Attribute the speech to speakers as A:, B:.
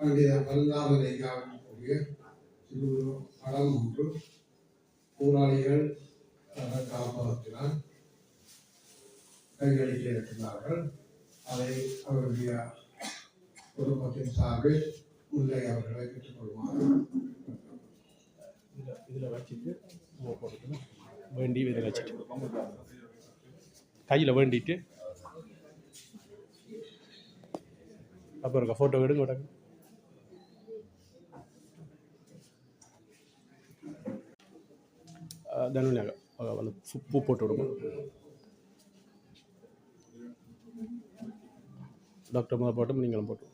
A: பண்டித பல்லாமலையாவுடைய சிறு படம் ஒன்று போராளிகள் காப்பகத்தினால் கையளிக்க இருக்கிறார்கள். அதை அவருடைய குடும்பத்தின் சார்பில் முல்லை அவர்களை பெற்றுக்கொள்வார்.
B: இதில் வச்சுட்டு வேண்டி இதில் வச்சுட்டு கையில் வேண்டிட்டு அப்புறம் இருக்க ஃபோட்டோ எடுங்க விடாங்க. தனுவினாக அந்த பூ போட்டு விடுங்க. டாக்டர் முதல் போட்டும் நீங்களும் போட்டு